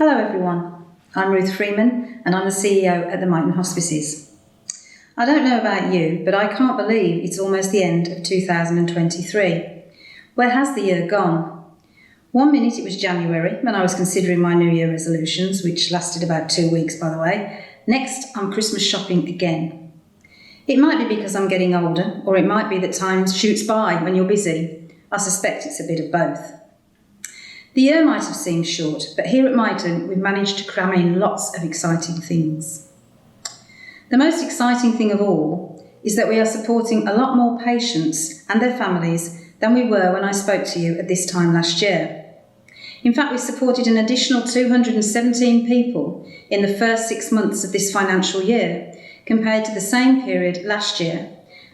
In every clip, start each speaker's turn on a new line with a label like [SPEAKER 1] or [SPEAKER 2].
[SPEAKER 1] Hello everyone, I'm Ruth Freeman and I'm the CEO at the Myton Hospices. I don't know about you, but I can't believe it's almost the end of 2023. Where has the year gone? 1 minute it was January when I was considering my New Year resolutions, which lasted about 2 weeks by the way. Next, I'm Christmas shopping again. It might be because I'm getting older, or it might be that time shoots by when you're busy. I suspect it's a bit of both. The year might have seemed short, but here at Myton we've managed to cram in lots of exciting things. The most exciting thing of all is that we are supporting a lot more patients and their families than we were when I spoke to you at this time last year. In fact, we supported an additional 217 people in the first 6 months of this financial year compared to the same period last year,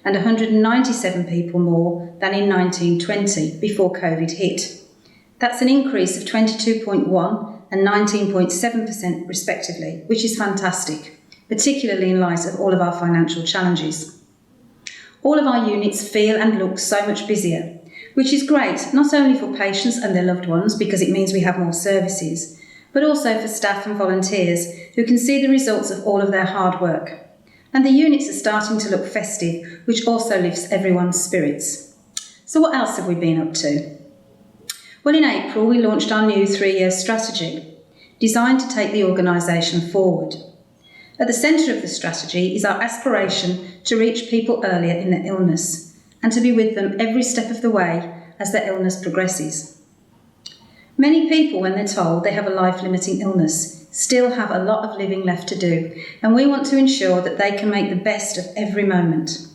[SPEAKER 1] and 197 people more than in 1920 before COVID hit. That's an increase of 22.1% and 19.7% respectively, which is fantastic, particularly in light of all of our financial challenges. All of our units feel and look so much busier, which is great, not only for patients and their loved ones because it means we have more services, but also for staff and volunteers who can see the results of all of their hard work. And the units are starting to look festive, which also lifts everyone's spirits. So what else have we been up to? Well, in April, we launched our new 3-year strategy, designed to take the organisation forward. At the centre of the strategy is our aspiration to reach people earlier in their illness and to be with them every step of the way as their illness progresses. Many people, when they're told they have a life-limiting illness, still have a lot of living left to do, and we want to ensure that they can make the best of every moment.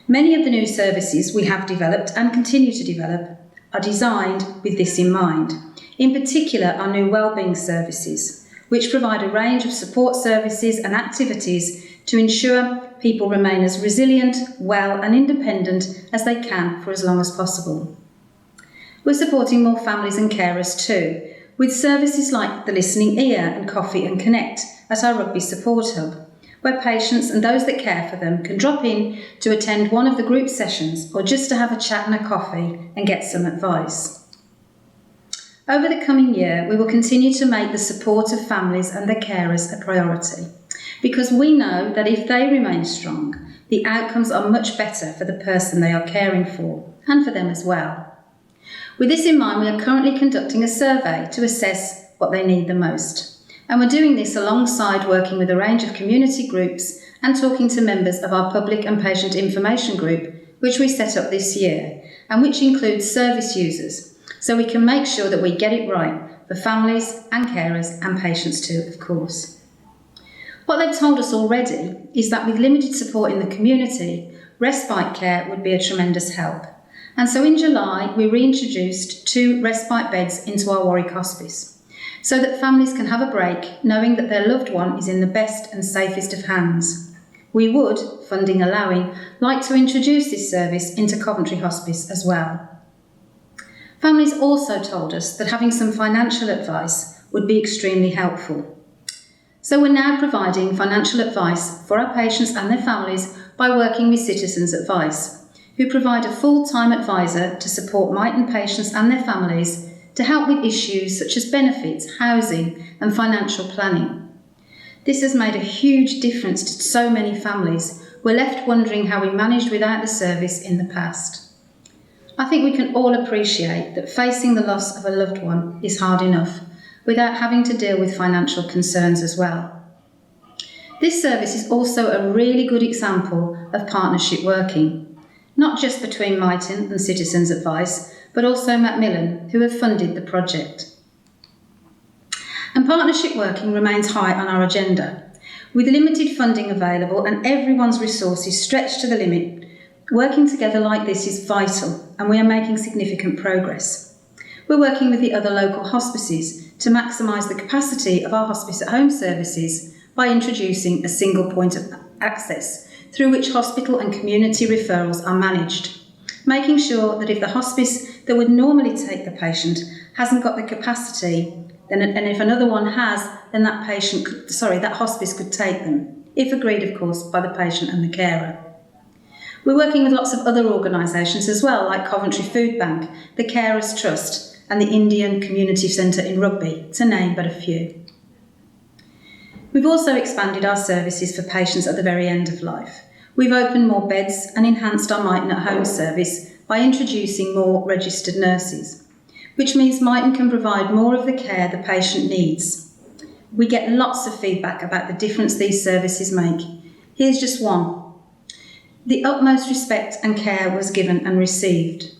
[SPEAKER 1] Many of the new services we have developed and continue to develop are designed with this in mind. In particular, our new wellbeing services, which provide a range of support services and activities to ensure people remain as resilient, well and independent as they can for as long as possible. We're supporting more families and carers too, with services like the Listening Ear and Coffee and Connect at our Rugby Support Hub, where patients and those that care for them can drop in to attend one of the group sessions or just to have a chat and a coffee and get some advice. Over the coming year, we will continue to make the support of families and their carers a priority, because we know that if they remain strong, the outcomes are much better for the person they are caring for and for them as well. With this in mind, we are currently conducting a survey to assess what they need the most. And we're doing this alongside working with a range of community groups and talking to members of our Public and Patient Information Group, which we set up this year, and which includes service users, so we can make sure that we get it right for families and carers and patients too, of course. What they've told us already is that with limited support in the community, respite care would be a tremendous help. And so in July, we reintroduced 2 respite beds into our Warwick Hospice, so that families can have a break knowing that their loved one is in the best and safest of hands. We would, funding allowing, like to introduce this service into Coventry Hospice as well. Families also told us that having some financial advice would be extremely helpful. So we're now providing financial advice for our patients and their families by working with Citizens Advice, who provide a full-time advisor to support Myton patients and their families to help with issues such as benefits, housing and financial planning. This has made a huge difference to so many families who are left wondering how we managed without the service in the past. I think we can all appreciate that facing the loss of a loved one is hard enough without having to deal with financial concerns as well. This service is also a really good example of partnership working, not just between Myton and Citizens Advice, but also Macmillan, who have funded the project. And partnership working remains high on our agenda. With limited funding available and everyone's resources stretched to the limit, working together like this is vital, and we are making significant progress. We're working with the other local hospices to maximise the capacity of our hospice at home services by introducing a single point of access through which hospital and community referrals are managed, making sure that if the hospice that would normally take the patient hasn't got the capacity, and if another one has, then that hospice could take them, if agreed, of course, by the patient and the carer. We're working with lots of other organisations as well, like Coventry Food Bank, the Carers Trust, and the Indian Community Centre in Rugby, to name but a few. We've also expanded our services for patients at the very end of life. We've opened more beds and enhanced our Myton at Home service by introducing more registered nurses, which means Myton can provide more of the care the patient needs. We get lots of feedback about the difference these services make. Here's just one. The utmost respect and care was given and received.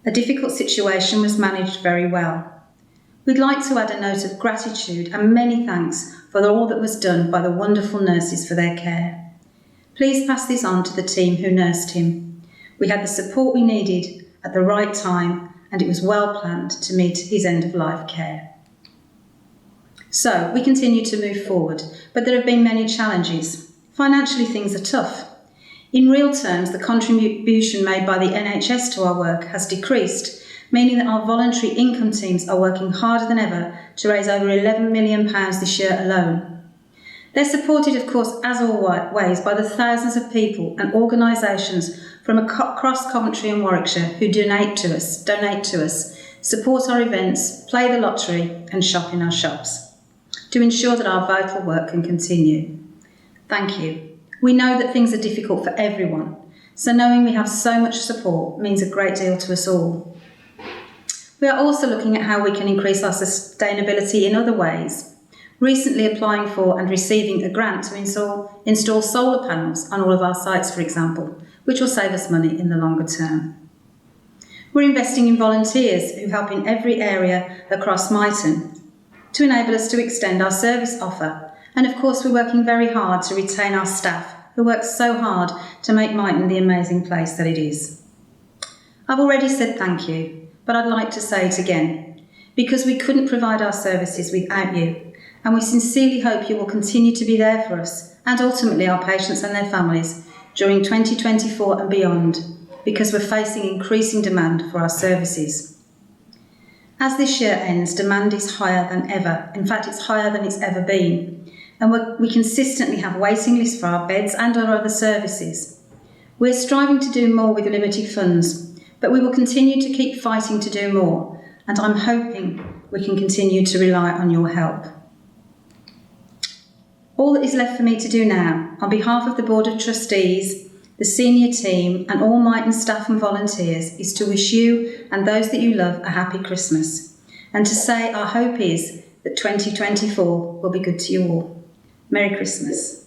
[SPEAKER 1] A difficult situation was managed very well. We'd like to add a note of gratitude and many thanks for all that was done by the wonderful nurses for their care. Please pass this on to the team who nursed him. We had the support we needed at the right time, and it was well planned to meet his end-of-life care. So, we continue to move forward, but there have been many challenges. Financially, things are tough. In real terms, the contribution made by the NHS to our work has decreased, meaning that our voluntary income teams are working harder than ever to raise over £11 million this year alone. They're supported, of course, as always, by the thousands of people and organisations from across Coventry and Warwickshire who donate to us, support our events, play the lottery and shop in our shops to ensure that our vital work can continue. Thank you. We know that things are difficult for everyone, so knowing we have so much support means a great deal to us all. We are also looking at how we can increase our sustainability in other ways, recently applying for and receiving a grant to install solar panels on all of our sites, for example, which will save us money in the longer term. We're investing in volunteers who help in every area across Myton to enable us to extend our service offer. And of course, we're working very hard to retain our staff who work so hard to make Myton the amazing place that it is. I've already said thank you, but I'd like to say it again, because we couldn't provide our services without you, and we sincerely hope you will continue to be there for us and ultimately our patients and their families during 2024 and beyond, because we're facing increasing demand for our services. As this year ends, demand is higher than ever. In fact, it's higher than it's ever been. And we consistently have waiting lists for our beds and our other services. We're striving to do more with limited funds, but we will continue to keep fighting to do more, and I'm hoping we can continue to rely on your help. All that is left for me to do now, on behalf of the Board of Trustees, the senior team and all Myton staff and volunteers, is to wish you and those that you love a happy Christmas, and to say our hope is that 2024 will be good to you all. Merry Christmas.